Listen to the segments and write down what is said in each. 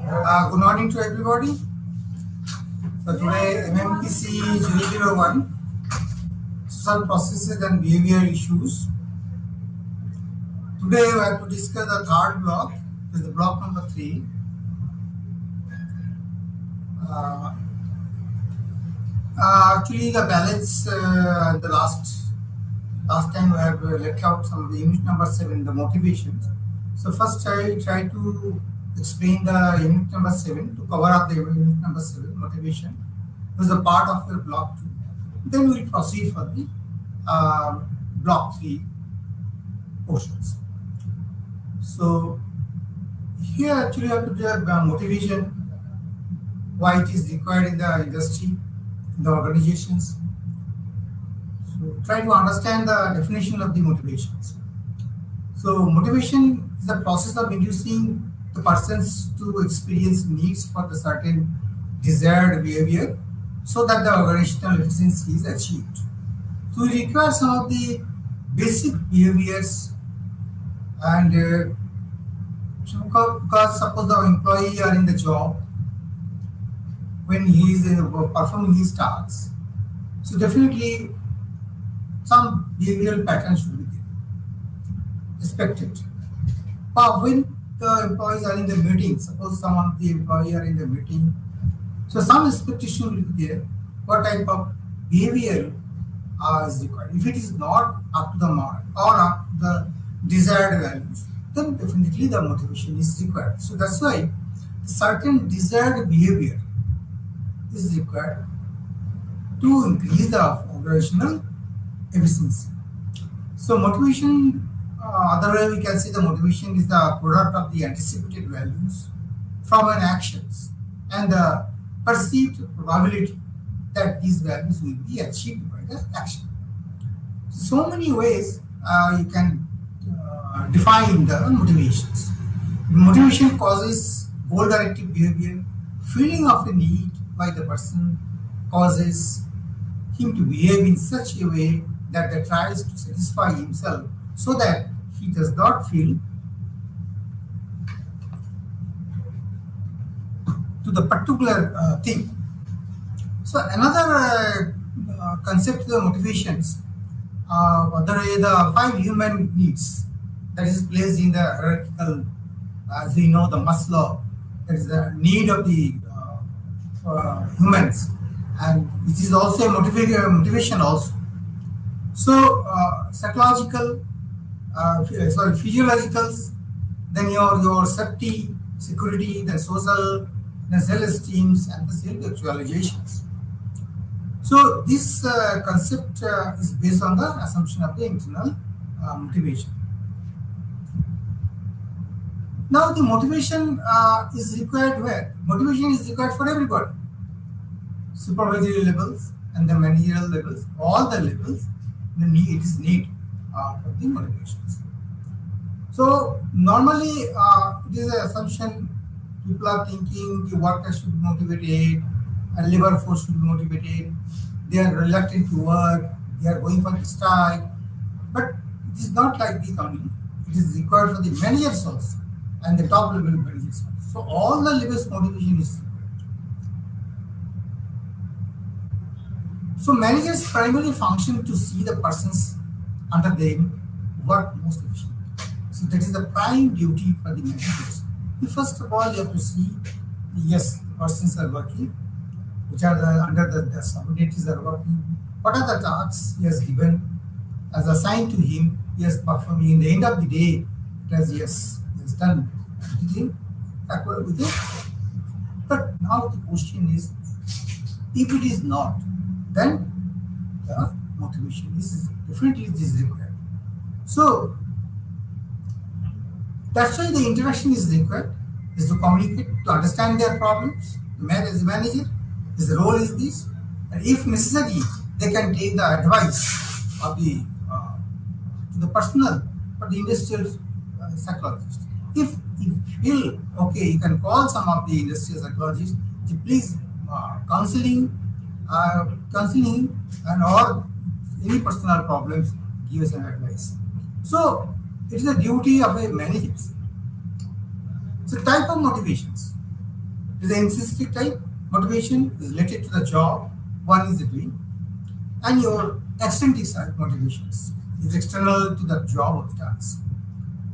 Good morning to everybody. So today MMPC011, social processes and behavior issues. Today we have to discuss the third block, which is the block number 3. Uh, Actually, the balance the last time we have left out some of the unit number 7, the motivations. So first I try to explain the unit number 7 to cover up the unit number 7 motivation. It was a part of the block 2. Then we will proceed for the block 3 portions. So here actually I have to have motivation, why it is required in the industry, in the organizations. So try to understand the definition of the motivations. So motivation is the process of inducing the persons to experience needs for the certain desired behavior so that the organizational efficiency is achieved. So we require some of the basic behaviors and because suppose the employee are in the job when he is performing his tasks, so definitely some behavioral patterns should be there, expected. But when the employees are in the meeting, suppose some of the employees are in the meeting, so some expectation will be there. What type of behavior is required? If it is not up to the mark or up to the desired values, then definitely the motivation is required. So that's why certain desired behavior is required to increase the organizational efficiency. So motivation, other way we can say the motivation is the product of the anticipated values from an actions and the perceived probability that these values will be achieved by the action. So many ways you can define the motivations. Motivation causes goal-directed behavior. Feeling of a need by the person causes him to behave in such a way that he tries to satisfy himself so that he does not feel to the particular thing. So another concept of the motivations, the 5 human needs that is placed in the hierarchical, as we know, the Maslow, that is the need of the humans, and it is also a motivation also. So psychological, physiologicals, then your safety, security, then social, then self-esteem, and the self-actualizations. So this concept is based on the assumption of the internal motivation. Now the motivation is required where? Motivation is required for everybody. Supervisory levels and the managerial levels, all the levels, it is need for the motivations. So normally it is an assumption people are thinking the workers should be motivated and labor force should be motivated. They are reluctant to work, they are going for the strike. But it is not like this only. It is required for the managers also and the top level managers also. So all the levels motivation is required. So managers primarily function to see the persons under them work most efficiently. So that is the prime duty for the managers. First of all, you have to see, yes, the persons are working, which are under the subordinates are working. What are the tasks he has given as assigned to him? He is performing. In the end of the day, it has, yes, he has done everything according with it. But now the question is, if it is not, then the motivation is definitely required. So that's why the interaction is required, is to communicate, to understand their problems. The man as a manager, his role is this, and if necessary, they can take the advice of the personal or the industrial psychologist. If you feel okay, you can call some of the industrial psychologists to please counseling and or any personal problems, give us an advice. So it is a duty of a manager. So type of motivations. The intrinsic type motivation is related to the job one is doing, and your extrinsic side motivations is external to the job of task.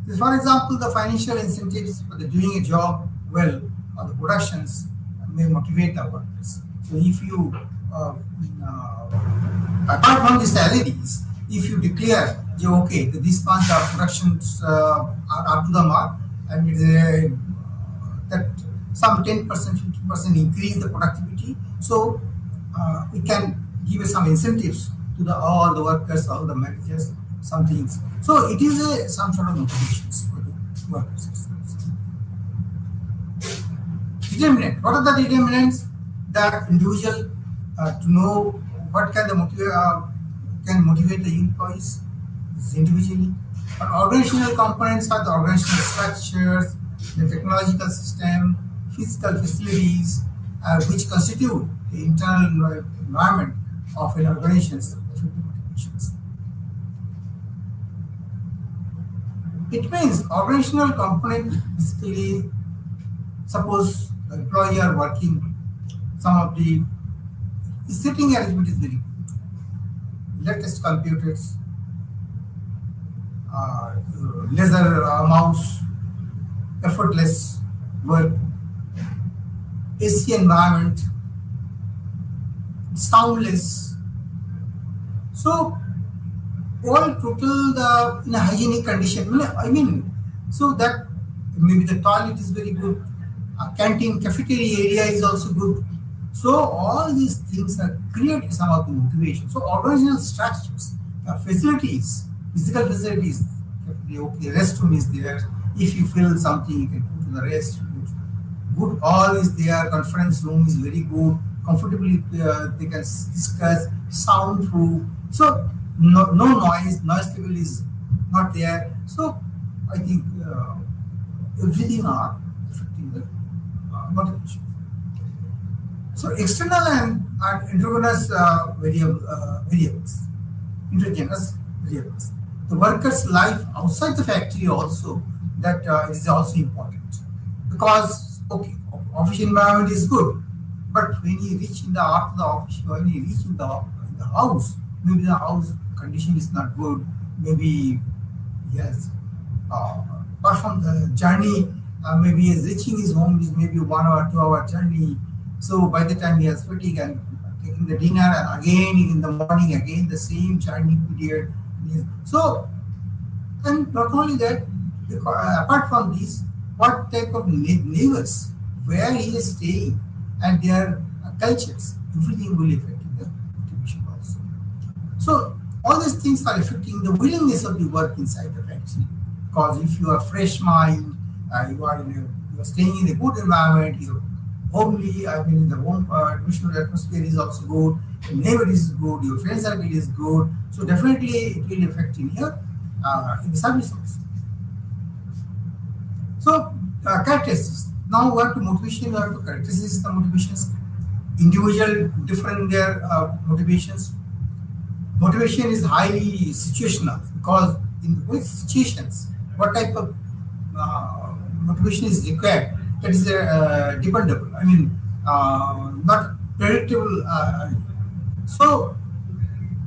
So for example, the financial incentives for the doing a job well or the productions may motivate the workers. So if you, apart from the salaries, if you declare, okay, this month our productions are up to the mark, and it is that some 10%, 50% increase the productivity, so we can give some incentives to all the workers, all the managers, some things. So it is some sort of motivations for the workers. Determinant. What are the determinants? That individual to know what can motivate the employees individually. But organizational components are the organizational structures, the technological system, physical facilities, which constitute the internal environment of an organization's motivations. It means organizational component basically, suppose the employee are working, some of the sitting arrangement is very good. Latest computers, laser mouse, effortless work, AC environment, soundless. So all total in a hygienic condition. I mean, so that maybe the toilet is very good, canteen, cafeteria area is also good. So all these things are create some of the motivation. So organizational structures, facilities, physical facilities, okay, restroom is there. If you feel something, you can go to the restroom. Good, all is there. Conference room is very good. Comfortably, they can discuss. Soundproof. So no noise level is not there. So I think everything are affecting the motivation. So external and endogenous variables, endogenous variables. The worker's life outside the factory also, that is also important, because okay, office environment is good, but when you reach in the after the office, when you reach in the house, maybe the house condition is not good. Maybe yes, apart from the journey, maybe his reaching his home is maybe 1 or 2 hour journey. So by the time he has fatigue and taking the dinner, and again in the morning, again the same journey period. So, and not only that, apart from this, what type of neighbors, where he is staying, and their cultures, everything will affect the motivation also. So all these things are affecting the willingness of the work inside the factory. Because if you are fresh mind, you are staying in a good environment, you're homely, I mean, the home atmosphere is also good, your neighbor is good, your friend circle is good. So definitely it will affect in here in the service also. So characteristics. Now we have to motivation, we have to characteristics the motivations. Individual different their motivations. Motivation is highly situational, because in which situations, what type of motivation is required, that is dependable. I mean, not predictable. So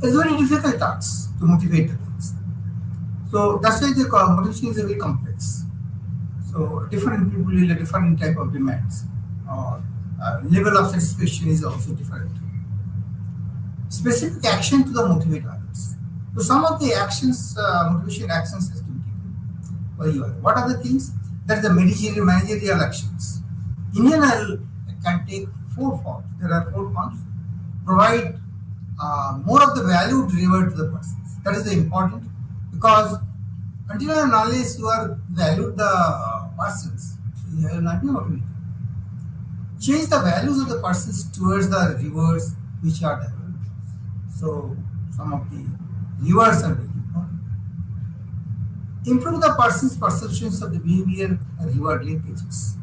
it's very difficult tasks to motivate the things. So that's why the motivation is very complex. So different people will have different type of demands. Level of satisfaction is also different. Specific action to the motivate others. So some of the actions, motivation actions has to be taken by you. What are the things? That is the managerial actions. In general, it can take 4 forms. There are 4 forms. Provide more of the value delivered to the persons. That is the important, because until and unless you are valued the persons, you will not be motivated. Change the values of the persons towards the rewards which are developed. So some of the rewards are very important. Improve the person's perceptions of the behavior and reward linkages.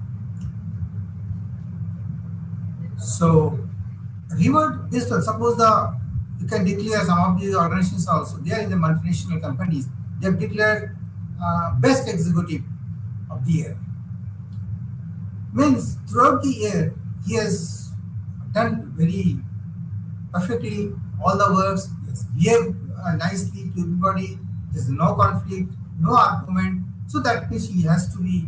So reward based on, suppose you can declare, some of the organizations also, they are in the multinational companies, they have declared best executive of the year. Means throughout the year, he has done very perfectly all the works, he has behaved nicely to everybody, there's no conflict, no argument, so that means he has to be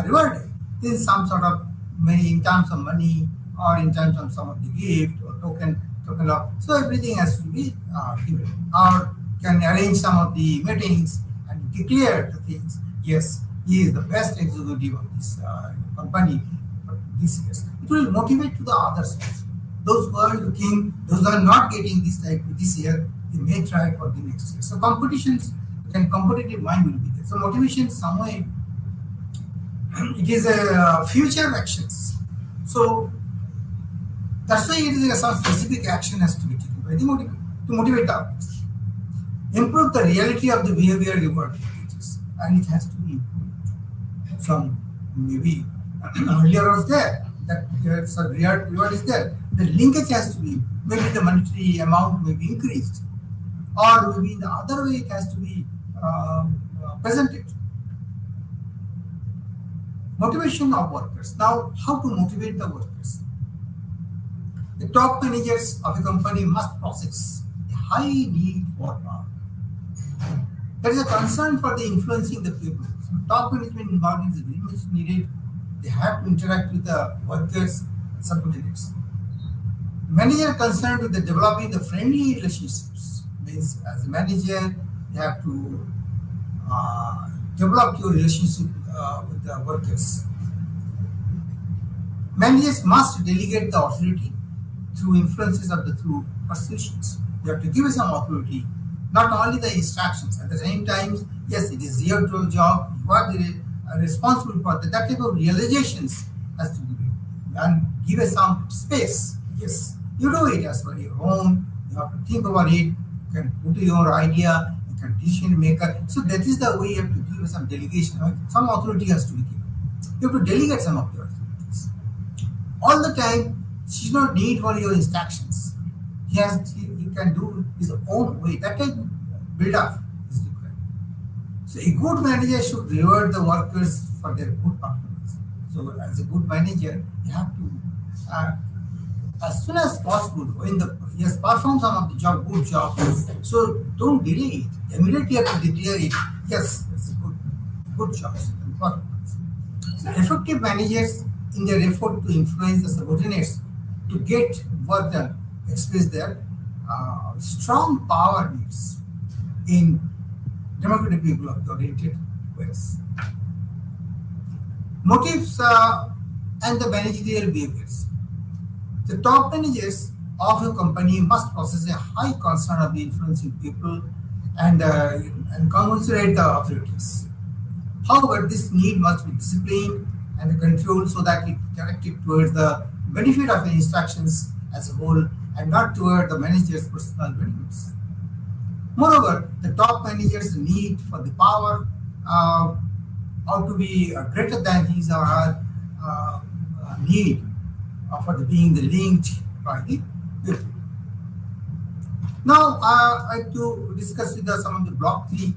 rewarded in some sort of money, in terms of money or in terms of some of the gift or token of, so everything has to be given, or can arrange some of the meetings and declare the things. Yes, he is the best executive of this company for this year. It will motivate to the others also. Those who are looking, those who are not getting this type this year, they may try for the next year. So competitions and competitive mind will be there. So motivation some way it is a future actions. So that's why it is some specific action has to be taken by the to motivate others. Improve the reality of the behavior reward packages, and it has to be improved. Some maybe earlier was there that there's a reward is there. The linkage has to be, maybe the monetary amount may be increased, or maybe the other way it has to be presented. Motivation of workers. Now, how to motivate the workers? The top managers of a company must possess a high need for power. There is a concern for the influencing the people. So top management involvement is very much needed. They have to interact with the workers and subordinates. The manager concerned with the developing the friendly relationships means as a manager you have to develop your relationship with the workers. Managers must delegate the authority through influences of the through persuasions. You have to give some authority, not only the instructions. At the same time, yes, it is your job. You are the, responsible for that type of realizations has to be given. And give us some space. Yes, you do it as per your own. You have to think about it. You can put your idea. You can decision maker. So that is the way you have to give some delegation. Some authority has to be given. You have to delegate some of your authorities. All the time, she does not need for your instructions. He can do his own way. That type of build up is required. So a good manager should reward the workers for their good performance. So as a good manager, you have to as soon as possible when he has performed some of the job, good job. So don't delay it. Immediately have to declare it. Yes, it's a good job and performance. So effective managers in their effort to influence the subordinates to get work done express their strong power needs in democratic people oriented ways. Motives and the managerial behaviors. The top managers of a company must possess a high concern of the influencing people and commensurate the authorities. However, this need must be disciplined and controlled so that it directed towards the benefit of the instructions as a whole and not toward the manager's personal benefits. Moreover, the top manager's need for the power ought to be greater than his or her need for being the linked by the people. Now, I have to discuss with some of the block 3.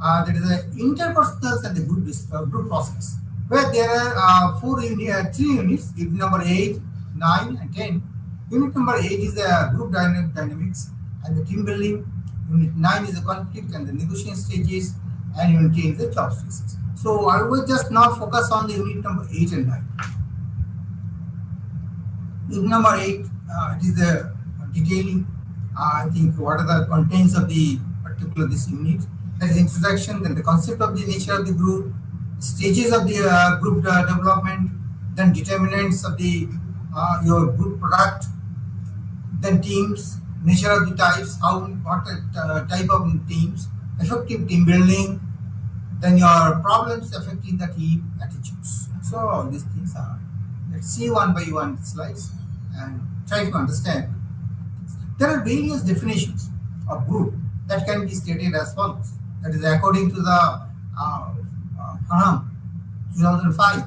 That is the interpersonals and the group process, where there are 3 units, unit number 8, 9, and 10. Unit number 8 is the group dynamics and the team building. Unit 9 is the conflict and the negotiation stages, and unit 10 is the job stages. So I will just now focus on the unit number 8 and 9. Unit number 8, it is the detailing. I think what are the contents of the particular this unit. That is introduction, then the concept of the nature of the group, stages of the group development, then determinants of the your group product, then teams, nature of the types, what type of teams, effective team building, then your problems affecting the team attitudes. So all these things are. Let's see one by one slides and try to understand. There are various definitions of group that can be stated as follows. That is according to the 2005,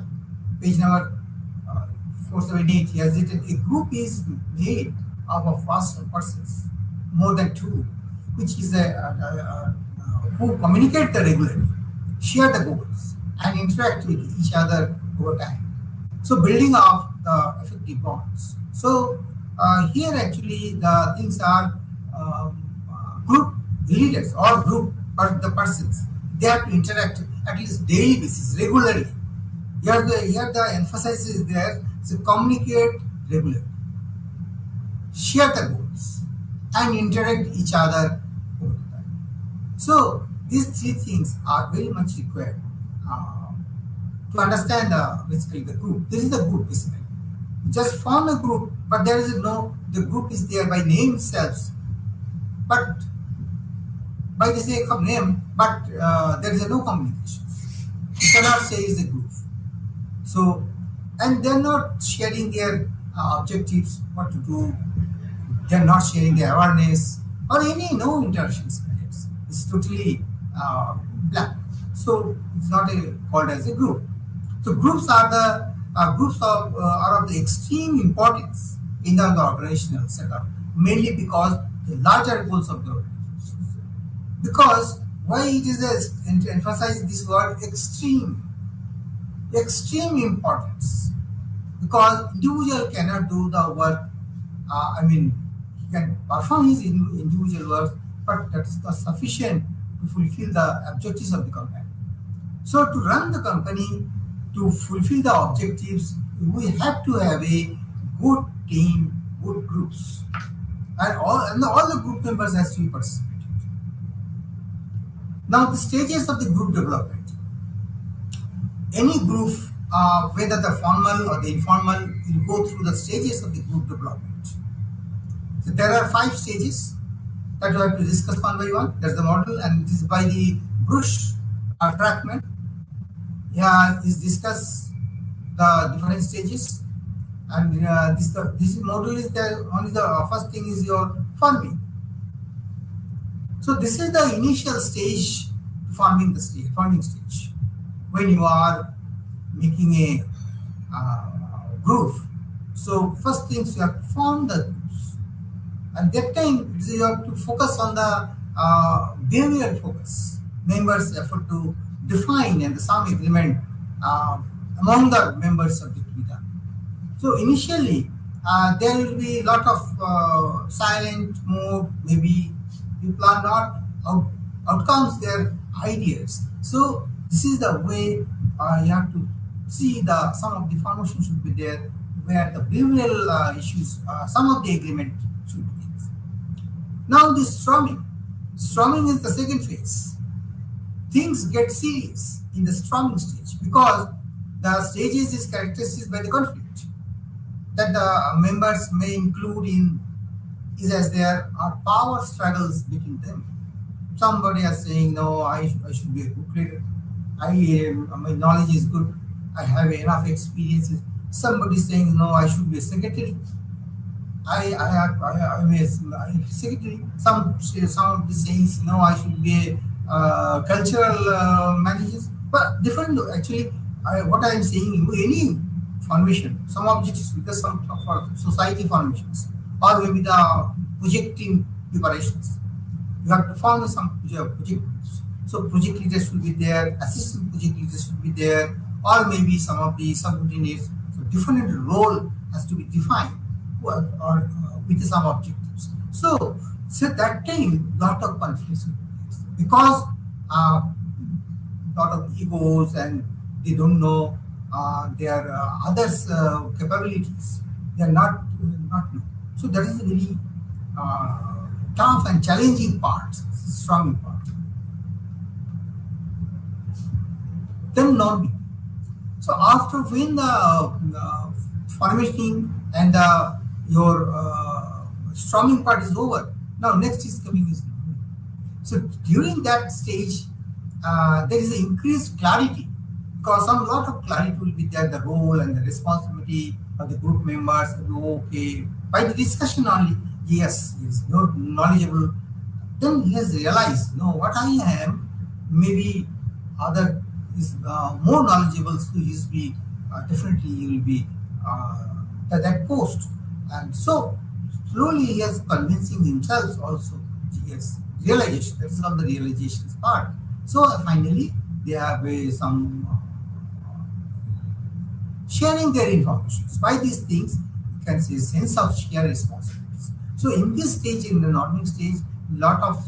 page number 478. He has written, a group is made up of persons, more than 2, which is who communicate the regularly, share the goals, and interact with each other over time. So building of the effective bonds. So here actually the things are group leaders or group or the persons. They have to interact at least daily basis, regularly. Here the emphasis is there to communicate regularly, share the goals, and interact each other over the time. So these three things are very much required uh, to understand basically the group. This is the group basically. You just form a group, but there is no, the group is there by name itself, but by the sake of name, but there is no communication. You cannot say it's a group. So, and they're not sharing their objectives, what to do. They're not sharing their awareness or any no interactions. It's totally black. So it's not called as a group. So groups are the are of the extreme importance in the organizational setup, mainly because the larger goals of the organization. Because why it is emphasize this word extreme importance, because individual cannot do the work. He can perform his individual work, but that is not sufficient to fulfill the objectives of the company. So to run the company, to fulfill the objectives, we have to have a good team, good groups, and all the group members has to be participated. Now the stages of the group development. Any group, whether the formal or the informal, will go through the stages of the group development. So there are 5 stages that we have to discuss one by one. That's the model, and this is by the Bruce Trackman. Yeah, is discuss the different stages, and this model is there. Only the first thing is your forming. So this is the initial stage, forming stage. When you are making a group, so first things you have to form the groups. At that time, you have to focus on the behavioral focus. Members effort to define and some agreement among the members of the Twitter. So initially, there will be a lot of silent mode. Maybe people are not outcomes their ideas. So this is the way you have to see some of the formation should be there, where the behavioral issues, some of the agreement should be there. Now this storming is the second phase. Things get serious in the storming stage because the stages is characterized by the conflict that the members may include in is as there are power struggles between them. Somebody is saying, no, I should be a good leader. My knowledge is good. I have enough experiences. Somebody is saying, no, I should be a secretary. I'm a secretary. Some of the sayings, no, I should be a cultural manager. But different, actually, what I am saying, any formation, some objectives because some for society formations, or maybe the projecting preparations. You have to form some project groups. So project leaders will be there, assistant project leaders will be there, or maybe some of the subordinates. So different role has to be defined or with some objectives. So that time, lot of conflicts will be there because lot of egos and they don't know their others' capabilities. They are not known. So that is a very tough and challenging part, strong part. Then norming. So after when the formation and your storming part is over, now next is coming is norming. So during that stage, there is an increased clarity because some lot of clarity will be there, the role and the responsibility of the group members. Okay, by the discussion only, yes, you're knowledgeable. Then he has realized, no, what I am, maybe other is more knowledgeable, so he will be definitely he will be at that post. And so slowly he is convincing himself also. Yes, realization. That is on the realizations part. So finally they have some sharing their information. By these things, you can see a sense of shared responsibilities. So in this stage, in the norming stage, lot of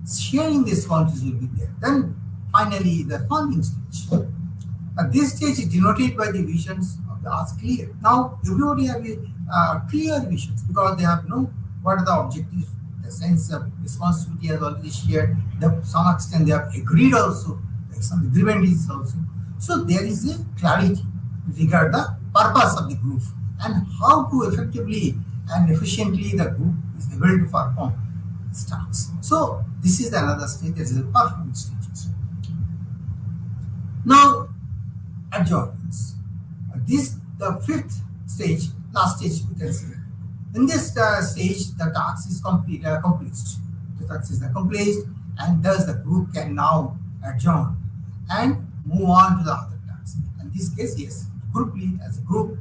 sharing responsibilities will be there. Then finally, the forming stage. At this stage is denoted by the visions of the ask clear. Now everybody have a clear visions because they have know what are the objectives. The sense of responsibility has already shared. To some extent, they have agreed also. Like some agreement is also. So there is a clarity regarding the purpose of the group and how to effectively and efficiently the group is able to perform its tasks. So this is another stage, that is the performance stages. Now adjournments. This the fifth stage, last stage we can see. In this stage, the task is accomplished. The task is accomplished, and thus the group can now adjourn and move on to the other task. In this case, yes, group lead as a group,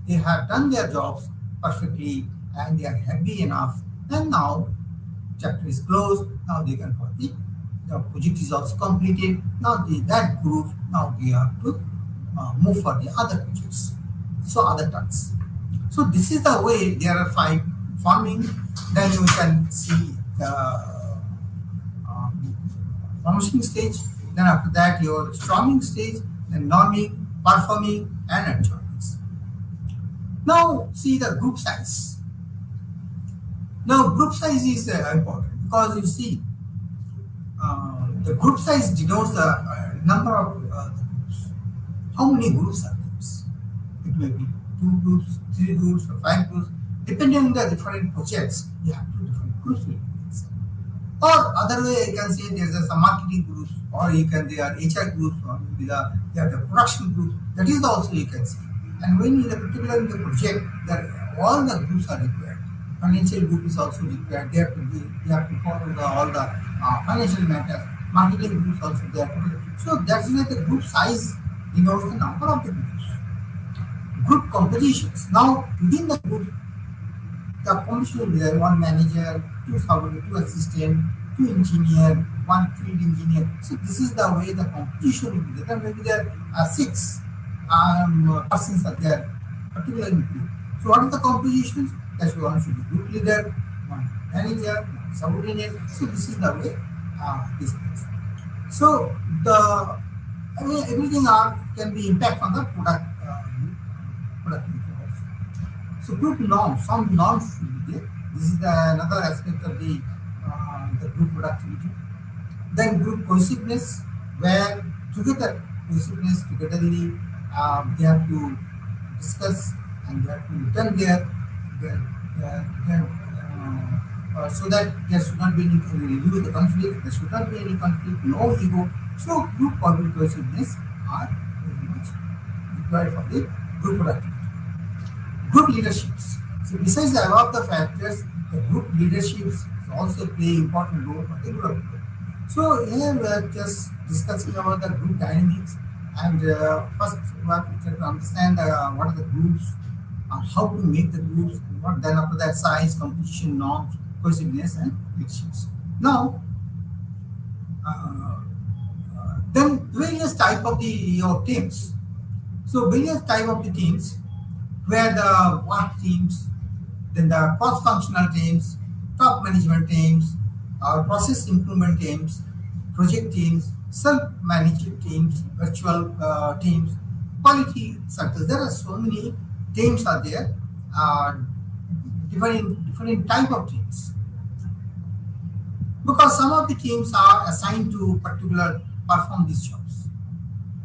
they have done their jobs perfectly and they are happy enough. And now chapter is closed. Now they can forget. The project is also completed. Now that group, now they have to move for the other projects. So other tasks. So this is the way there are 5 forming. Then you can see the promotion stage. Then after that your storming stage, then norming, performing, and adjournments. Now see the group size. Now group size is important because you see the group size denotes the number of groups. How many groups are there? It may be 2 groups, 3 groups, or 5 groups. Depending on the different projects, you have 2 different groups will be there. Or other way, you can say there's some marketing groups, or you can they are HR groups, or maybe they are the production groups. That is also you can see. And when in the particular in the project, that all the groups are required. Financial group is also required. They have to follow all the financial matters. Marketing groups also there. So that's why the group size denotes the number of the groups. Group compositions. Now within the group, the composition will be there: 1 manager, 2 assistant, 2 engineer, 1 field engineer. So this is the way the composition will be there. Maybe there are 6 persons are there, particularly in group. So what are the compositions? That's one should be group leader, 1 manager, 1 subordinate. So this is the way this is. So the everything can be impact on the productivity also. So group norms, some norms should be there. This is another aspect of the group productivity. Then group cohesiveness, where cohesiveness togetherly, they have to discuss and they have to return so that there should not be any reduce the conflict, there should not be any conflict, no ego. So group cohesiveness are very much required for the group productivity. Group leaderships. So besides the above the factors, the group leaderships also play important role for the group. So here we are just discussing about the group dynamics, and first we have to try to understand what are the groups, how to make the groups, and what then after that size, composition, norms, cohesiveness, and leaderships. Now, then various type of your teams. So various type of the teams, where the work teams, then the cross-functional teams, top management teams, process improvement teams, project teams, self-managed teams, virtual teams, quality circles. There are so many teams are there, different type of teams. Because some of the teams are assigned to particular perform these jobs.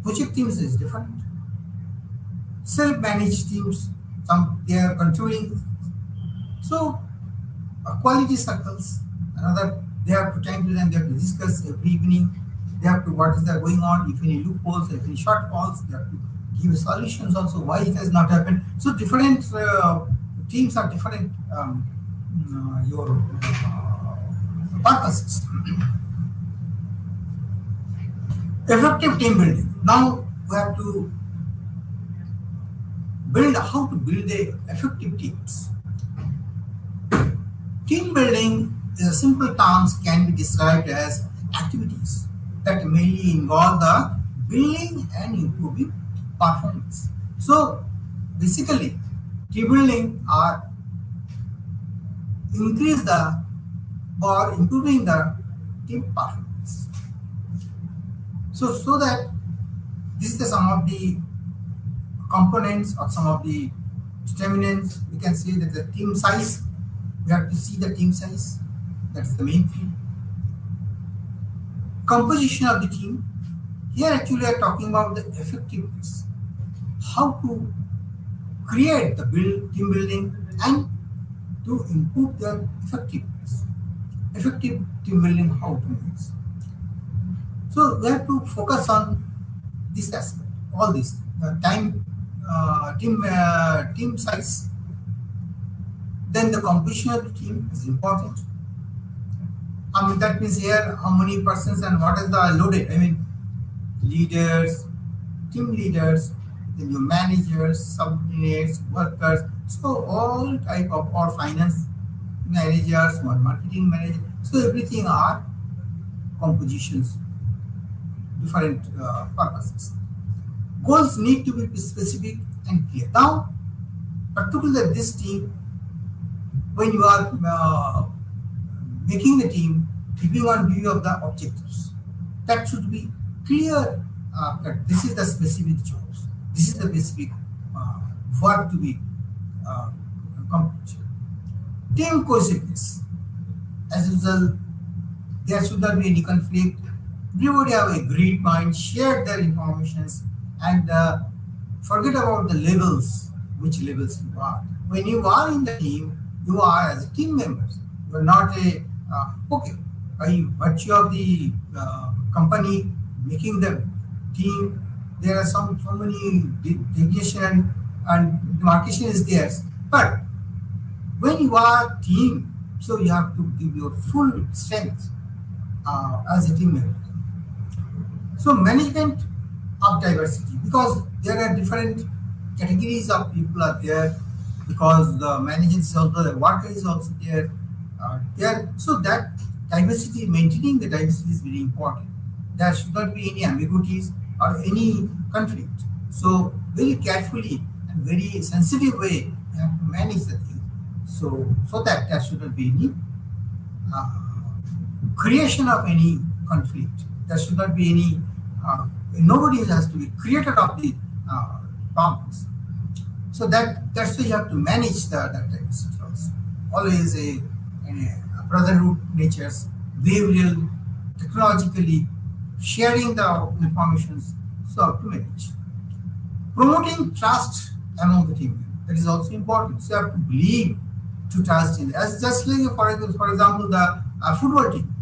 Project teams is different. Self-managed teams, some they are controlling. So quality circles, another, they have to time to them, they have to discuss every evening. They have to what is there going on, if any loopholes, if any shortfalls, they have to give solutions also why it has not happened. So different teams are different your purposes. Effective team building. Now we have to build how to build the effective teams. Team building is a simple terms can be described as activities that mainly involve the building and improving performance. So basically team building are increase the or improving the team performance. So that this is the some of the components or some of the determinants. We can say that the team size. We have to see the team size. That is the main thing. Composition of the team. Here actually we are talking about the effectiveness. How to create the team building and to improve their effectiveness. Effective team building, how to make it. So we have to focus on this aspect, all this, team size. Then the composition of the team is important. I mean that means here how many persons and what is the loaded. I mean leaders, team leaders, then your managers, subordinates, workers. So all type of or finance managers or marketing managers. So everything are compositions, different purposes. Goals need to be specific and clear. Now, particularly this team, when you are making the team, keeping on view of the objectives, that should be clear. That this is the specific jobs. This is the specific work to be completed. Team cohesiveness. As usual, there should not be any conflict. Everybody have a agreed mind, share their informations, and forget about the levels, which levels you are. When you are in the team, you are as a team members. You are not a okay. By virtue of the company making the team, there are so many deviation and demarcation is there. But when you are team, so you have to give your full strength as a team member. So management of diversity, because there are different categories of people are there, because the manager is also the worker is also there. So that diversity, maintaining the diversity is very important. There should not be any ambiguities or any conflict. So very carefully and very sensitive way you have to manage the thing. So that there should not be any creation of any conflict. There should not be any nobody has to be creator of the problems. So that's why you have to manage that diversity also. Always a brotherhood natures, behavioral, technologically sharing the information, so have to manage. Promoting trust among the team, that is also important. So you have to believe to trust in as just like for example the football team.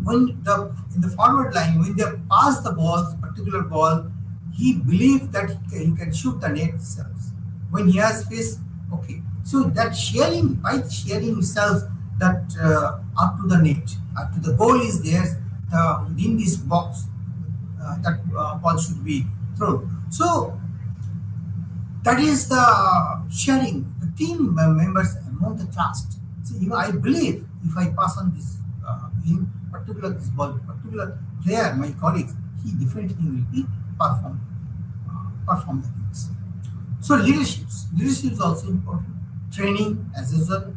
When in the forward line, when they pass the ball, particular ball, he believes that he can shoot the net itself. When he has space, okay. So that sharing, by sharing himself, that up to the net, up to the goal is there, within this box, that ball should be thrown. So that is the sharing, the team members among the trust. So I believe if I pass on this in particular this ball, particular player, my colleagues, he definitely will be perform the things. So leadership is also important. Training as usual,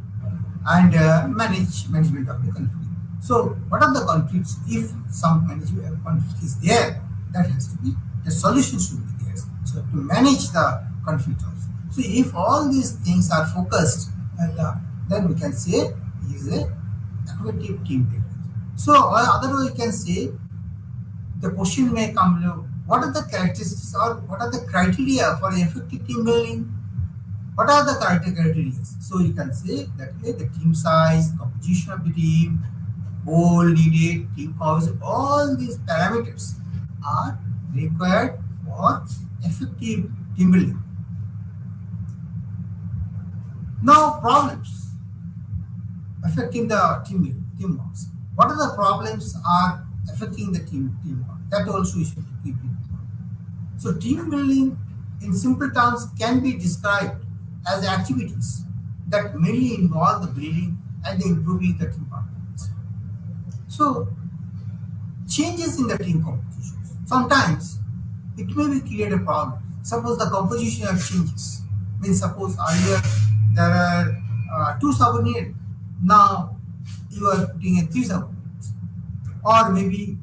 and management of the conflict. So what are the conflicts? If some management conflict is there, that has to be the solution should be there. So to manage the conflict also. So if all these things are focused, then we can say he is a effective team player. So otherwise we can say the question may come, what are the characteristics or what are the criteria for effective team building? What are the criteria? So you can say that the team size, composition of the team, goal needed, team powers, all these parameters are required for effective team building. Now problems affecting the teamwork. What are the problems are affecting the teamwork? That also you should keep in mind. So team building in simple terms can be described as activities that mainly involve the building and the improving the team performance. So changes in the team compositions. Sometimes it may be create a problem. Suppose the composition of changes. Means suppose earlier there are two subordinates. Now you are putting a three subordinates, or maybe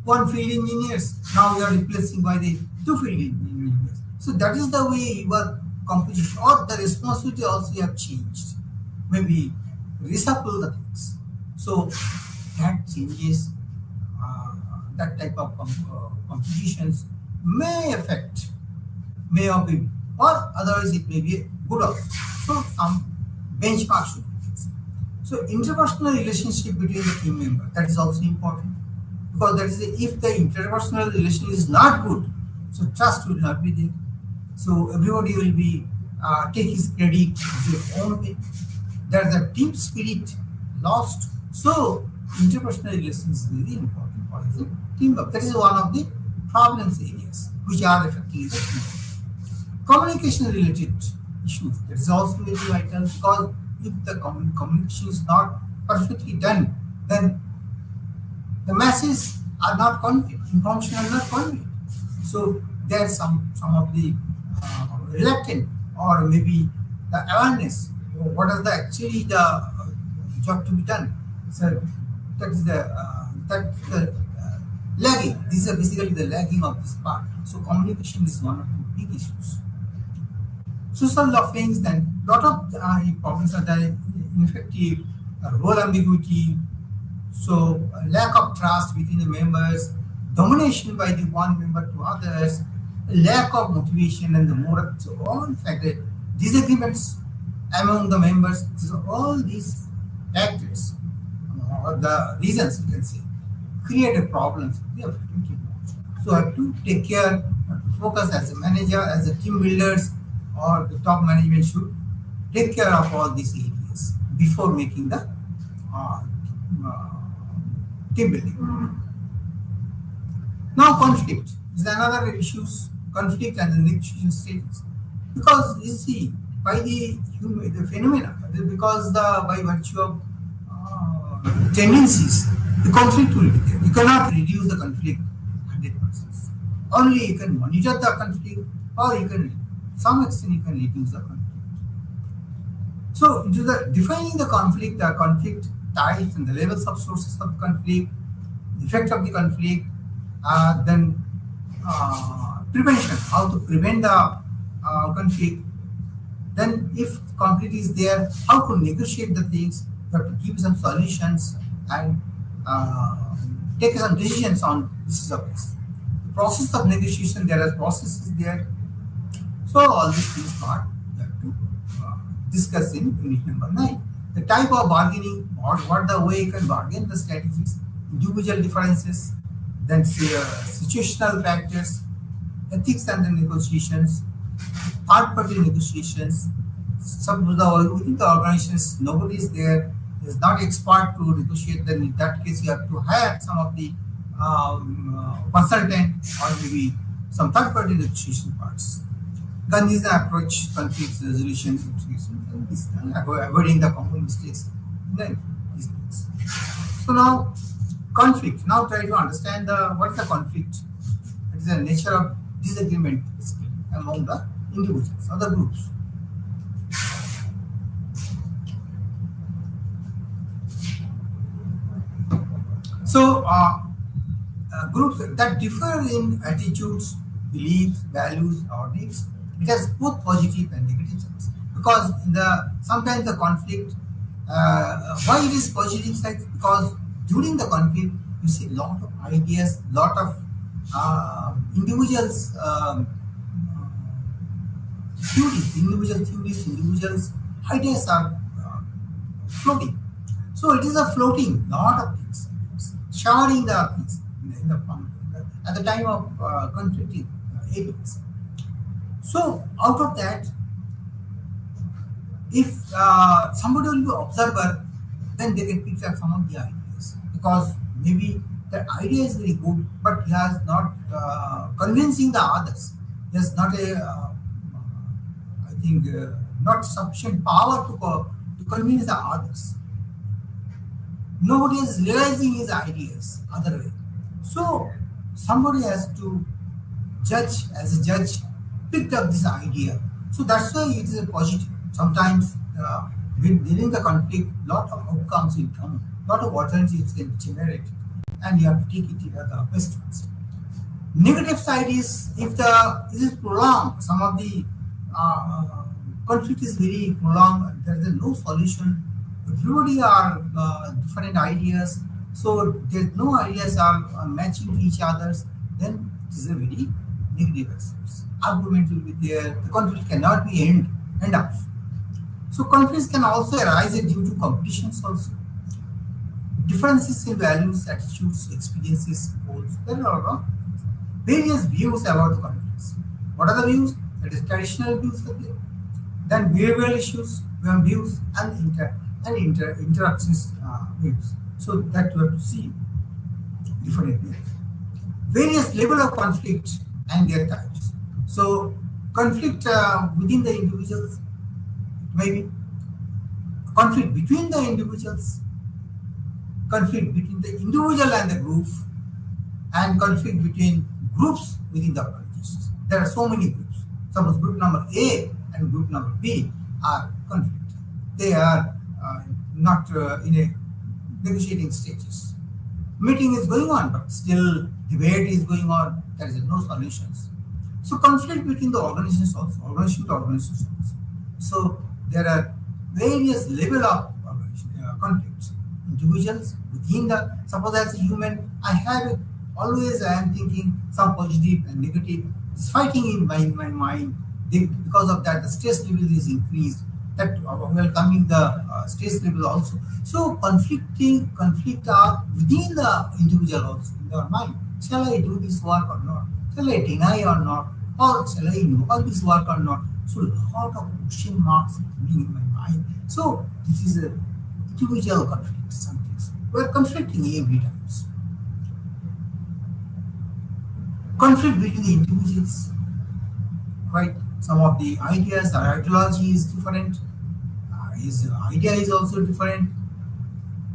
one field engineers. Now you are replacing by the two field engineers. So that is the way your composition or the responsibility also you have changed. Maybe reshuffle the things. So that changes. That type of compositions may affect, may or be, or otherwise it may be good also. So some benchmark should be fixed. So interpersonal relationship between the team member, that is also important, because that is if the interpersonal relation is not good, so trust will not be there. So everybody will be take his credit his own way. There's a team spirit lost. So interpersonal relation is very important for the teamwork. That is one of the problems areas which are affecting the teamwork. Communication related issues, that is also very vital, because if the communication is not perfectly done, then the masses are not conveyed, information are not conveyed. So there's some of the reluctant or maybe the awareness. What is the actually the job to be done? So that is the lagging. This is basically the lagging of this part. So communication is one of the big issues. Social offense, then lot of problems are there. Ineffective role ambiguity, so lack of trust between the members, domination by the one member to others, lack of motivation and the moral. So all factors, disagreements among the members. So all these factors, or the reasons you can say, create a problem. So I have to take care, have to focus as a manager, as a team builders, or the top management should take care of all these areas before making the team building. Now conflict is another issue. Conflict and the negotiation status, because you see by the phenomena, because by virtue of tendencies, the conflict will be there. You cannot reduce the conflict 100%. Only you can monitor the conflict, or you can, some extent, you can reduce the conflict. So, into the defining the conflict types and the levels of sources of conflict, the effect of the conflict, then prevention, how to prevent the conflict. Then, if conflict is there, how to negotiate the things. You have to give some solutions and take some decisions on this subject. The process of negotiation, there are processes there. So all these things are you have to discuss in unit number 9. The type of bargaining, what the way you can bargain, the strategies, individual differences, then situational factors, ethics and the negotiations, third-party negotiations. Within the organizations, nobody is there, is not expert to negotiate. Then in that case, you have to hire some of the consultant or maybe some third-party negotiation parts. Then is the approach, conflict resolution, and avoiding the common mistakes. Then these things. So now conflict. Now try to understand what is the conflict. It is the nature of disagreement among the individuals, other groups. So groups that differ in attitudes, beliefs, values, or needs, it has both positive and negative sides. Because sometimes the conflict, why it is positive sides? Because during the conflict, you see a lot of ideas, lot of individuals, individuals' ideas are floating. So it is a floating, lot of things, showering the things at the time of conflicting areas. So out of that, if somebody will be observer, then they can pick up some of the ideas, because maybe the idea is very good, but he has not convincing the others. He has not not sufficient power to convince the others. Nobody is realizing his ideas other way. So somebody has to as a judge, picked up this idea. So that's why it is a positive. Sometimes within the conflict, lot of outcomes will come, lot of alternatives can be generated, and you have to take it as the best ones. Negative side is if this is prolonged, some of the conflict is very prolonged, there is no solution. Everybody are different ideas, so there's no ideas are matching each others. Then it is a very negative aspect. Argument will be there. The conflict cannot be end up. So conflicts can also arise due to competitions also. Differences in values, attitudes, experiences, goals. There are various views about the conflicts. What are the views? That is traditional views are there. Then behavioral issues, views, and interactions views. So that you have to see different views. Various level of conflict and their types. So conflict within the individuals, maybe conflict between the individuals, conflict between the individual and the group, and conflict between groups within the organizations. There are so many groups. Suppose group number A and group number B are conflict. They are not in a negotiating stages. Meeting is going on, but still debate is going on. There is no solutions. So conflict between the organizations also, organization to organizations also. So there are various level of conflicts. Individuals within the, suppose as a human, I am thinking some positive and negative. It's fighting in my mind. Because of that, the stress level is increased. That welcoming the stress level also. So conflict are within the individual also in their mind. Shall I do this work or not? Shall I deny or not? Or shall I know this work or not? So a lot of question marks coming in my mind. So this is a individual conflict. Sometimes we are conflicting every time. Conflict between the individuals, right? Some of the ideas or ideology is different. His idea is also different.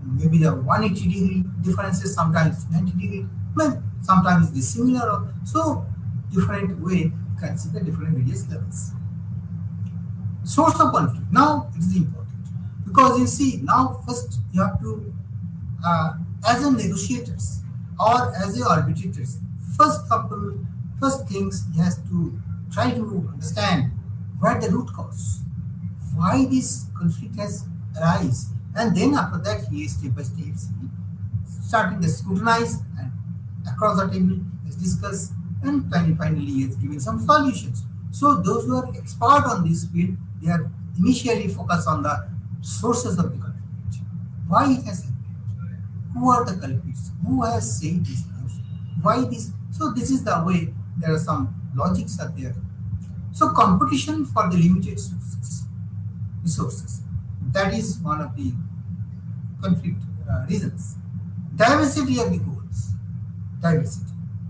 Maybe the 180-degree differences, sometimes 90-degree, but sometimes it is similar. So different way consider different various levels. Source of conflict. Now it is important because you see now first you have to as a negotiators or as a arbitrators. First things he has to try to understand where the root cause, why this conflict has arisen, and then after that he is step by step starting to scrutinize and across the table is discuss and finally he is giving some solutions. So those who are expert on this field, they are initially focused on the sources of the conflict. Why it has happened? Who are the culprits? Who has said this? Why this? So this is the way. There are some logics are there. So competition for the limited resources. That is one of the conflict reasons. Diversity of the goals. Diversity.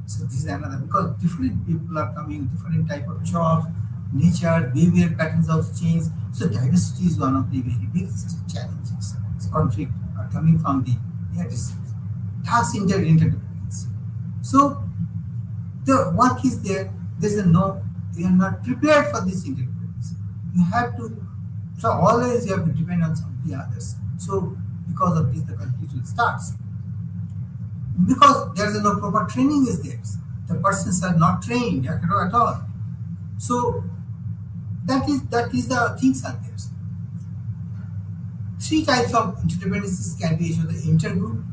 So this is another, because different people are coming, different type of jobs, nature, behavior patterns also change. So diversity is one of the very biggest challenges. So conflict are coming from the task interdependence. So the work is there. There is we are not prepared for this interdependence. You have to, so always you have to depend on some of the others. So because of this, the conflict will start. Because there is no proper training is there. The persons are not trained at all. So that is the things are there. Three types of interdependencies can be issued: the intergroup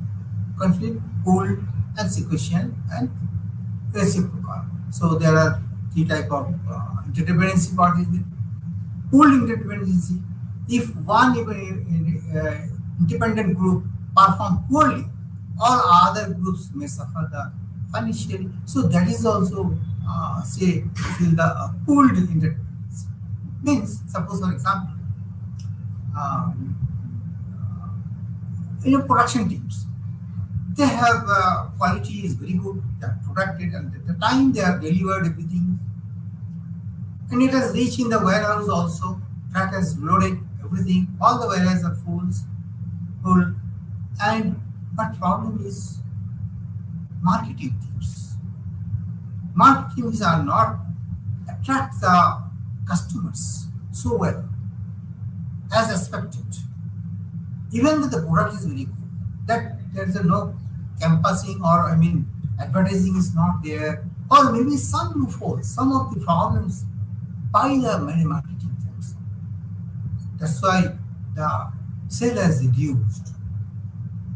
conflict, pooled, and sequential, and reciprocal. So there are three types of interdependency parties. Pooled interdependency: if one independent group perform poorly, all other groups may suffer the financially. So that is also feel the pooled interdependency. Means, suppose for example, in a production teams, they have quality is very good, they are protected, and at the time they have delivered everything, and it has reached in the warehouse also. Truck has loaded everything, all the warehouses are full, and but problem is marketing teams. market teams are not attract the customers so well as expected, even though the product is very good. That there is no campusing, or I mean advertising is not there, or maybe some loopholes, some of the problems by the marketing teams. That's why the sale has reduced.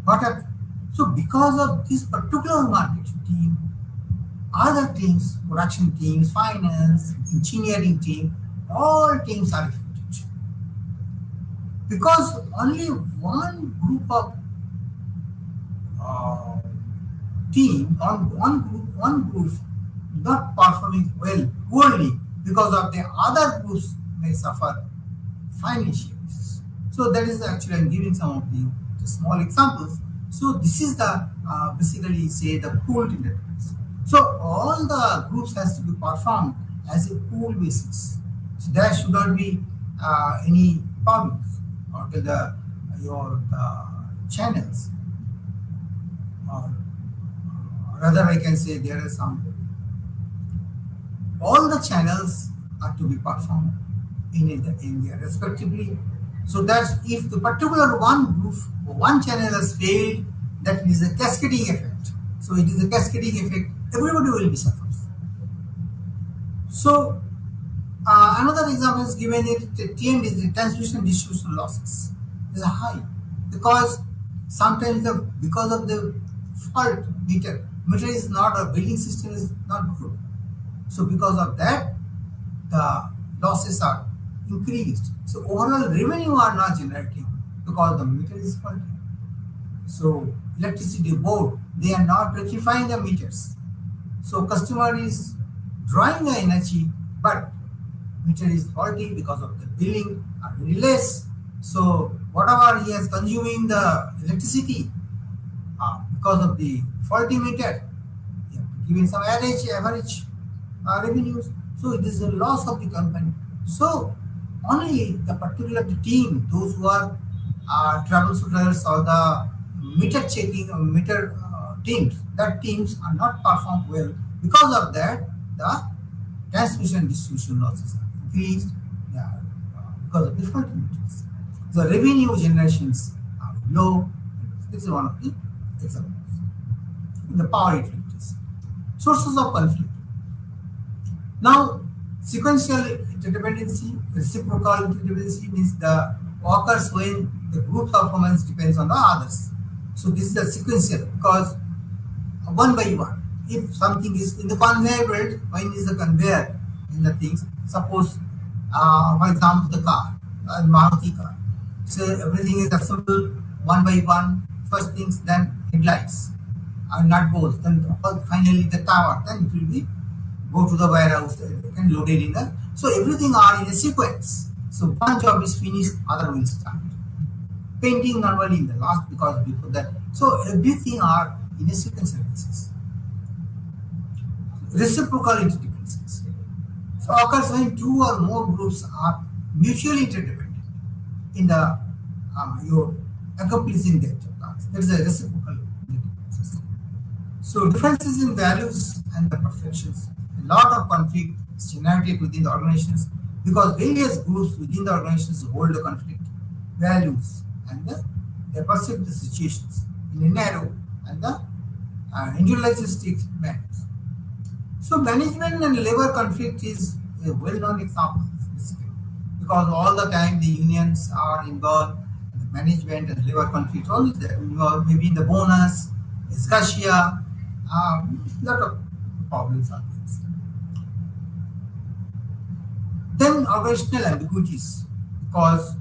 What happened? So because of this particular marketing team, other teams, production teams, finance, engineering team, all teams are affected. Because only one group of team, on one group not performing well poorly, because of the other groups may suffer financially. So that is actually, I'm giving some of the small examples. So this is the basically say the pooled enterprise. So all the groups has to be performed as a pool basis. So there should not be any problems or your channels, or rather I can say there are some. All the channels are to be performed in India respectively. So that if the particular one group or one channel has failed, that is a cascading effect. So it is a cascading effect. Everybody will be suffering. So another example is given it. The TM is the transmission distribution losses is high because sometimes because of the fault meter is not, a building system is not good. So because of that, the losses are increased. So overall revenue are not generating because the meter is faulty. So electricity board, they are not rectifying the meters. So customer is drawing the energy, but meter is faulty because of the billing are very less. So whatever he is consuming the electricity because of the faulty meter, he have to give in some average revenues. So it is a loss of the company. So only the particular team, those who are troubleshooters or the meter checking or meter teams, that teams are not performed well. Because of that, the transmission distribution losses are increased because of the faulty meters. The revenue generations are low. This is one of the examples. In the power utilities. Sources of conflict. Now, sequential interdependency, reciprocal interdependency means the occurs when the group performance depends on the others. So this is a sequential because one by one. If something is in the conveyor belt, when is the conveyor in the things? Suppose, for example, the car, Maruti car. So everything is assembled one by one. First things, then headlights, nut bolts, then finally the tower. Then it will be go to the warehouse and load it in the. So everything are in a sequence. So one job is finished, other will start. Painting normally in the last because before that. So everything are in a sequential basis. Reciprocal interdependencies. So occurs when two or more groups are mutually interdependent in the your accomplishing their tasks. There is a reciprocal interdependencies. So differences in values and the perfections. A lot of conflict is generated within the organizations because various groups within the organizations hold the conflict values and they perceive the situations in a narrow and the individualistic manner. So management and labor conflict is a well-known example, basically, because all the time the unions are involved, the management and labor conflict all is there. Maybe in the bonus, scarcia, lot of problems are there. Then organizational ambiguities, because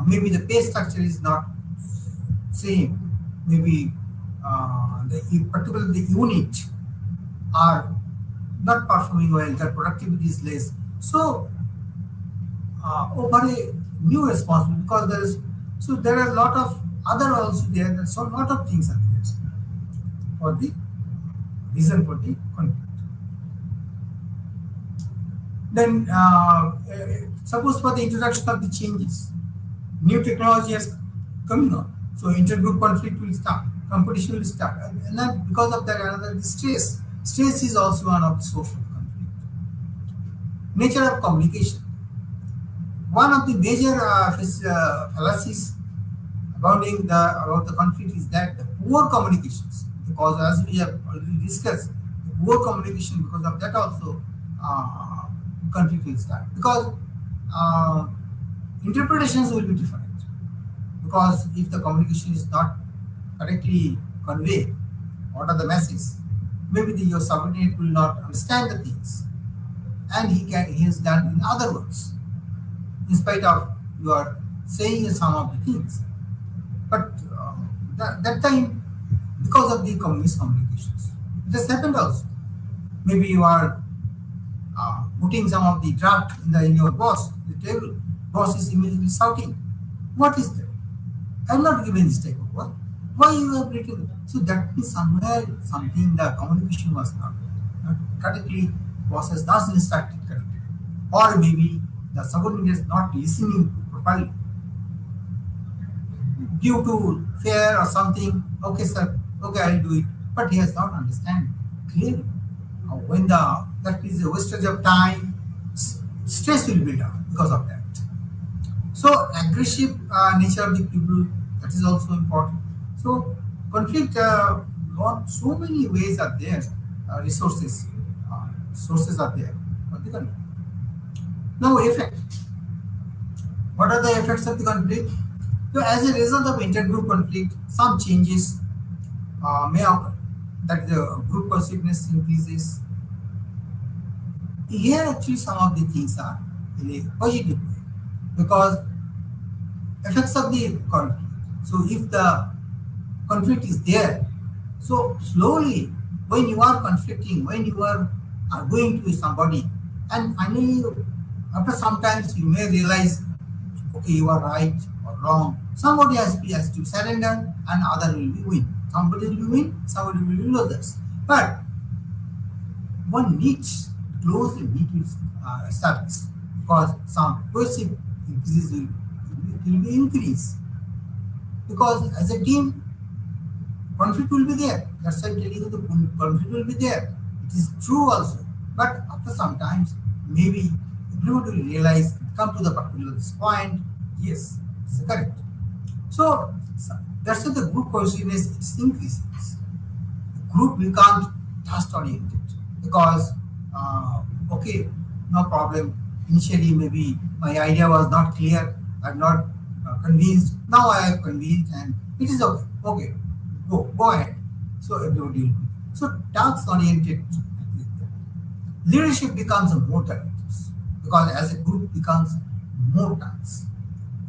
maybe the pay structure is not same, maybe particularly the unit are not performing well, their productivity is less. So over a new responsibility, because there are a lot of other also there, so a lot of things are there for the reason for the conflict. Then suppose for the introduction of the changes, new technology has come on, so intergroup conflict will start, competition will start, and then because of that another stress. Stress is also one of the source of conflict. Nature of communication. One of the major fallacies about the conflict is that the poor communications, because as we have already discussed, the poor communication, because of that also uh, conflict will start. Because uh, interpretations will be different. Because if the communication is not correctly conveyed, what are the messages? Maybe your subordinate will not understand the things, and he has done in other words, in spite of your saying some of the things. But that time, because of the miscommunications, it has happened also. Maybe you are putting some of the draft in your boss, the table. Boss is immediately shouting, "What is that? I'm not given this type of work. Why you have written?" So that means somewhere something the communication was not correctly, boss has not instructed correctly, or maybe the subordinate is not listening properly due to fear or something. Okay, sir. Okay, I'll do it. But he has not understand clearly. When that is a wastage of time, stress will build up because of that. So aggressive nature of the people, that is also important. So conflict, so many ways are there, sources are there for the conflict. Now effect. What are the effects of the conflict? So as a result of intergroup conflict, some changes may occur. That the group cohesiveness increases. Here actually some of the things are in a positive way, because effects of the conflict. So if the conflict is there, so slowly when you are conflicting, when you are arguing to somebody, and finally after sometimes you may realize, okay, you are right or wrong. Somebody has to surrender and other will be win. Somebody will win, somebody will be losers. But one needs closely need to establish, because some cohesive increases will be increased. Because as a team, conflict will be there. That's why I'm telling you the conflict will be there. It is true also. But after some times, maybe everyone will realize, come to the particular point, yes, it's correct. So that's why the group cohesiveness is increasing. The group becomes task oriented, because okay, no problem. Initially, maybe my idea was not clear. I'm not convinced. Now I am convinced, and it is okay. Okay, go ahead. So everybody will. So task oriented leadership becomes more characters, because as a group becomes more tasks.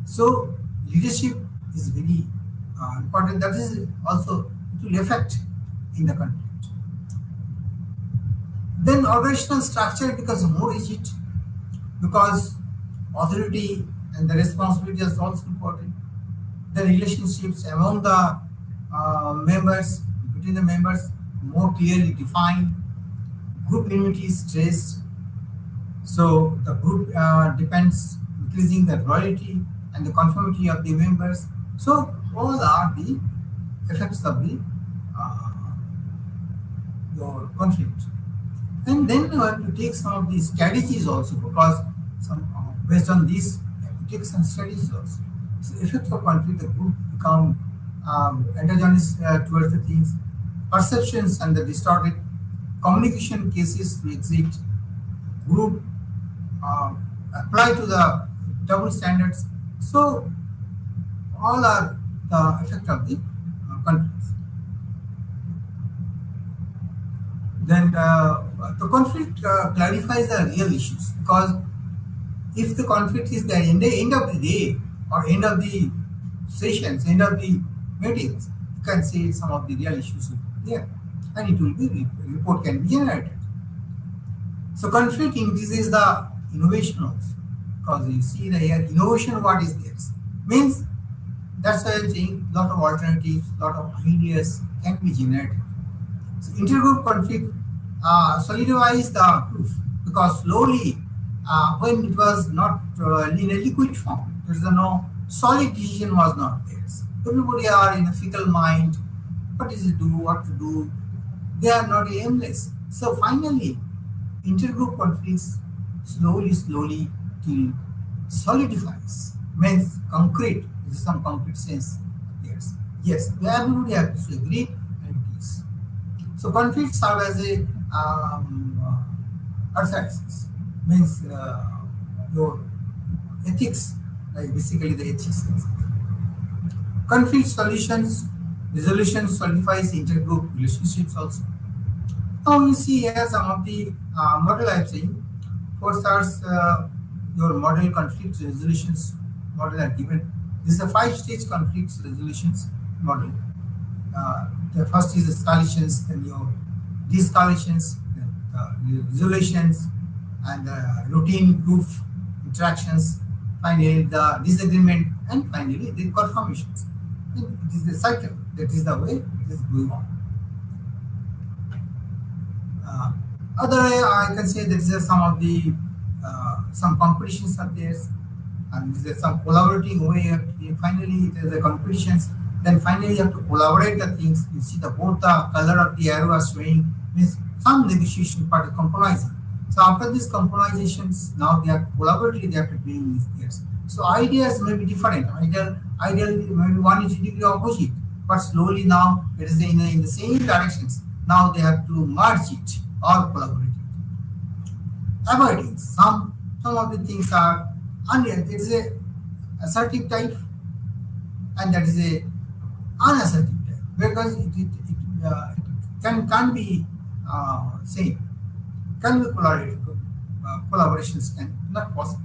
So leadership is very important. That is also, it will affect in the conflict. Then organizational structure becomes more rigid, because authority and the responsibility is also important. The relationships among the members, between the members, more clearly defined. Group unity is stressed. So the group depends increasing the loyalty and the conformity of the members. So all are the effects of the your conflict. And then you have to take some of these strategies also, because based on this, you have to take some strategies also. So effects of conflict, the group become antagonist towards the things, perceptions and the distorted communication cases to exit, group apply to the double standards. So all are the effect of the conflicts. Then the conflict clarifies the real issues, because if the conflict is there in the end of the day or end of the sessions, end of the meetings, you can say some of the real issues will be there, and it will be report can be generated. So conflict increases the innovation also, because you see the here innovation what is there means, that's why I'm saying lot of alternatives, lot of ideas can be generated. So intergroup conflict solidifies the proof, because slowly when it was not in a liquid form, there is no solid decision was not there. Everybody are in a fickle mind. What is to do? What to do? They are not aimless. So finally, intergroup conflicts slowly till solidifies, means concrete, this is some concrete sense. Yes, everybody has to agree and peace. So conflicts serve as a earth axis, means your ethics, like basically the ethics. Conflict solutions, resolution solidifies intergroup relationships also. Now you see here some of the model I am saying. First your model conflict resolutions model are given. This is a 5-stage conflict resolutions model. The first is escalations, then your de-escalations, then resolutions, and routine proof interactions, finally the disagreement, and finally the confirmations. And it is the cycle. That is the way it is going on. Other I can say there is some of the some competitions are there, and there is some collaborating way. Finally, there is a competitions. Then finally, you have to collaborate the things. You see the both the color of the arrow are showing means some negotiation part of compromising. So after these compromisations, now they are collaboratively they have to bring these things. So ideas may be different. Ideally maybe 180 degree opposite, but slowly now it is in the same directions. Now they have to merge it or collaborate it. Avoiding some of the things are it is a assertive type, and that is a unassertive type, because it can be same, can be collaborations can not possible.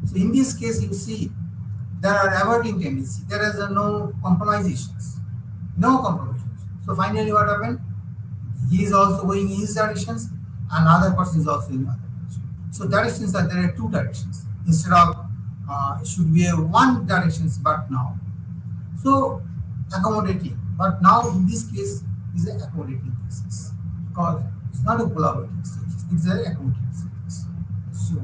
So in this case, you see there are avoiding tendency. There is no compromisations, no compromisations. So finally, what happened? He is also going in his directions, and other person is also in other direction. So directions are there are two directions instead of it should be a one directions, but now so accommodating. But now in this case is an accommodating cases because it's not a collaborating stage; it's an accommodating stage. So.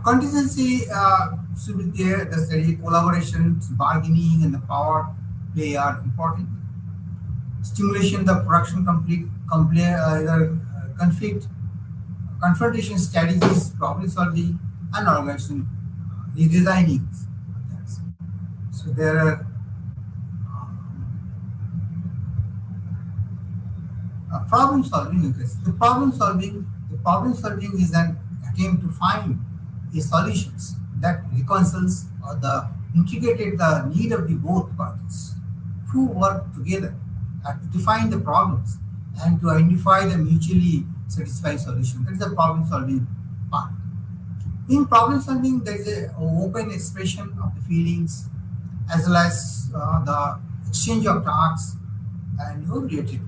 Contingency should be there. The study collaboration, bargaining, and the power play are important. Stimulation, the production conflict, confrontation strategies, problem solving, and organization redesigning. So there are problem solving. The problem solving is an attempt to find a solutions that reconciles or the integrated the need of the both parties who work together to define the problems and to identify the mutually satisfying solution. That is the problem solving part. In problem solving, there is an open expression of the feelings as well as the exchange of tasks and related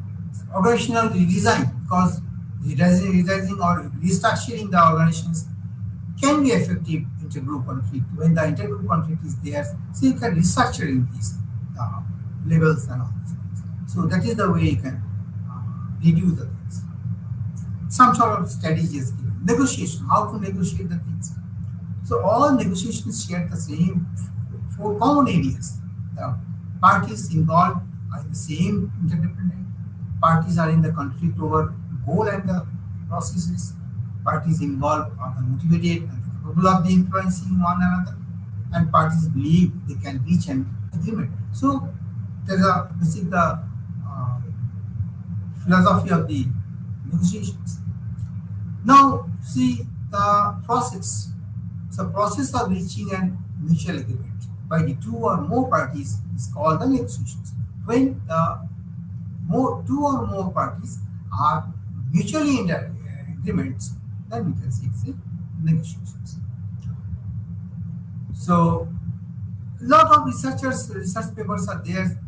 organizational redesign, because redesigning or restructuring the organizations can be effective intergroup conflict. When the intergroup conflict is there, so you can restructuring these levels and all these things. So that is the way you can reduce the things. Some sort of strategy is given. Negotiation, how to negotiate the things. So all negotiations share the same four common areas. The parties involved are the same interdependent. Parties are in the conflict over goal and the processes. Parties involved are motivated and capable of the influencing one another, and parties believe they can reach an agreement. So there is a basic philosophy of the negotiations. Now see the process. So process of reaching an mutual agreement by the two or more parties is called the negotiations. When two or more parties are mutually in agreements, then we can say it's a negotiations. So a lot of research papers are there.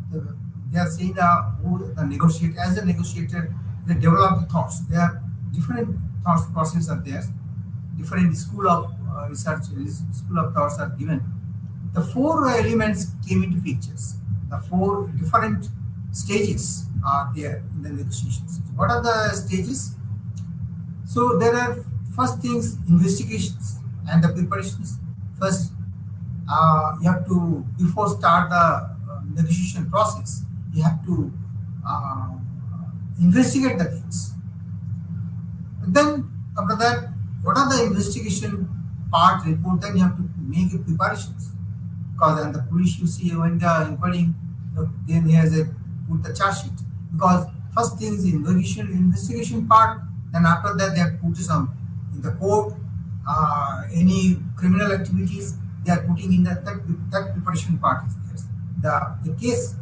They are saying the negotiate as a negotiator, they develop the thoughts. There are different thought processes are there. Different school of school of thoughts are given. The four elements came into pictures. The four different stages are there in the negotiations. What are the stages? So there are first things investigations and the preparations. First, you have to before start the negotiation process, you have to investigate the things. Then after that, what are the investigation part report? Then you have to make a preparations, because then the police, you see, when they are inquiring, then he has a put the charge sheet, because first thing is the investigation part. Then after that, they have put some in the court, any criminal activities they are putting in that preparation part is there. The case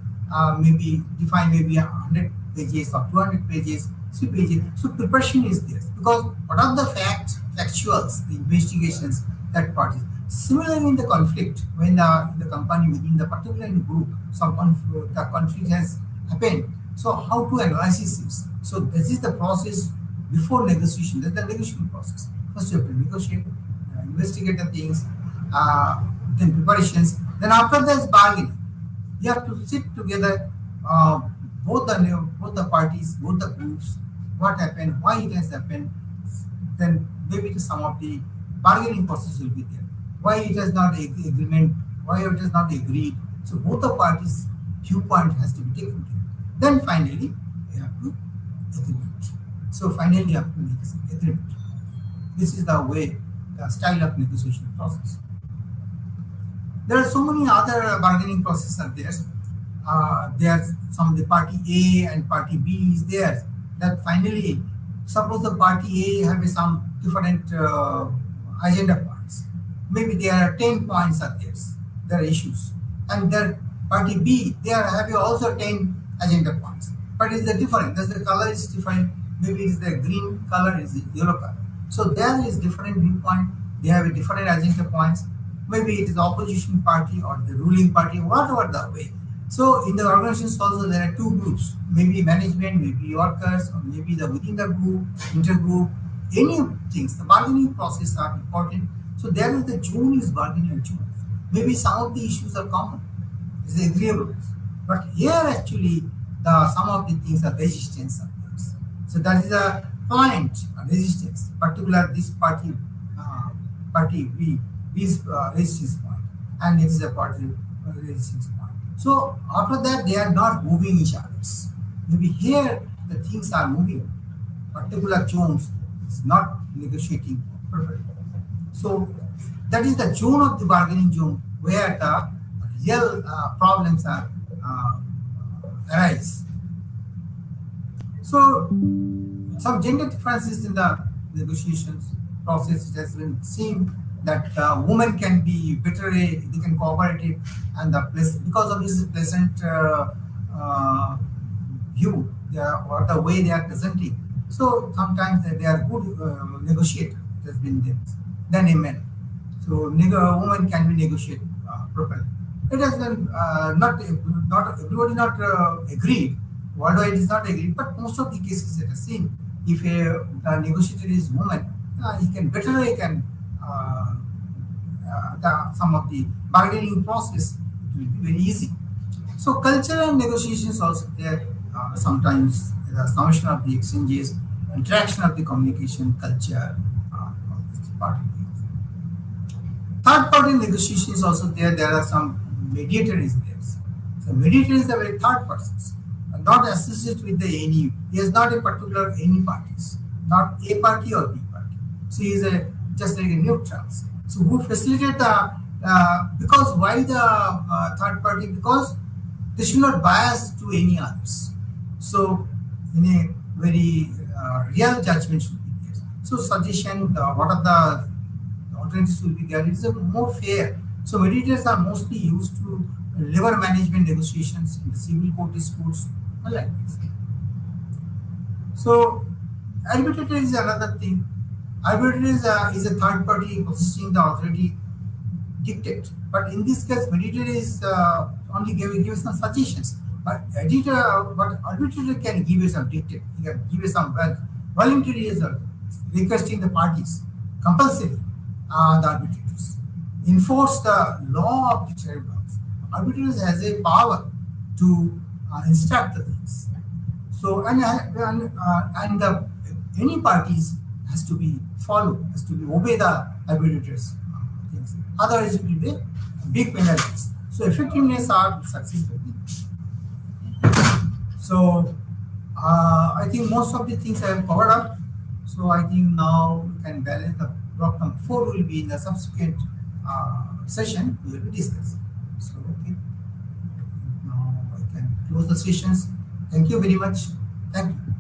may be defined, maybe 100 pages or 200 pages, 3 pages. So preparation is there, because what are the factuals, the investigations, that part is. Similarly, in the conflict, when the company within the particular group, the conflict has happened. So how to analyze this? So this is the process before negotiation. That's the negotiation process. First you have to negotiate, investigate the things, then preparations. Then after that is bargaining. You have to sit together, both the parties, both the groups, what happened, why it has happened. Then maybe some of the bargaining process will be there. Why it has not agreement, why it has not agreed. So both the parties' viewpoint has to be taken care. Then finally, you have to agreement. So finally, you have to make an agreement. This is the way, the style of negotiation process. There are so many other bargaining processes are there. There's some, the party A and party B is there. That finally, suppose the party A have some different agenda points. Maybe there are 10 points are there. There are issues, and their party B, they are having also 10 agenda points. But it's the different. The color is different. Maybe it's the green color, is the yellow color. So there is different viewpoint. They have a different agenda points. Maybe it is the opposition party or the ruling party, whatever the way. So in the organizations also there are two groups, maybe management, maybe workers, or maybe the within the group, intergroup, any things. The bargaining process are important. So there is the zone is bargaining zone. Maybe some of the issues are common, it's agreeable. But here actually some of the things are resistance. So that is a point, resistance, particular this party B is resistance point, and it is a party resistance point. So after that, they are not moving each other. Maybe here the things are moving. Particular zones is not negotiating perfectly. So that is the zone of the bargaining zone where the real problems are arise. So some gender differences in the negotiations process. It has been seen that women can be better, they can cooperate, and because of this pleasant view, or the way they are presenting. So sometimes they are good negotiator. It has been there than a man. So women can be negotiated properly. It has been not everybody not agreed. Worldwide is not agreed, but most of the cases that are seen, if a negotiator is woman, he can some of the bargaining process, it will be very easy. So cultural negotiations also there. Sometimes the summation of the exchanges, interaction of the communication, culture, part of it. Third party negotiations also there. There are some mediator is there. So mediator is a very third person, not associated with the any. He is not a particular any parties, not A party or B party. So he is just like a neutral. So who facilitate because why the third party? Because they should not bias to any others. So in a very real judgment should be there. So suggestion, what are the alternatives will be there? It's more fair. So mediators are mostly used to labor management negotiations in the civil court disputes, like this. So arbitrator is another thing. Arbitrator is a third party possessing the authority dictate. But in this case, mediator is only giving some suggestions. But arbitrator can give you some dictate. He can give you some voluntary requesting the parties, compulsory the arbitrators. Enforce the law of the tribunals. Arbitrators has a power to instruct the things. So and any parties has to be followed, has to be obey the arbitrators things. Otherwise it will be big penalties. So effectiveness or success will be So I think most of the things I have covered up. So I think now we can balance the block number 4 will be in the subsequent session we will be discussing. So okay, now I can close the sessions. Thank you very much. Thank you.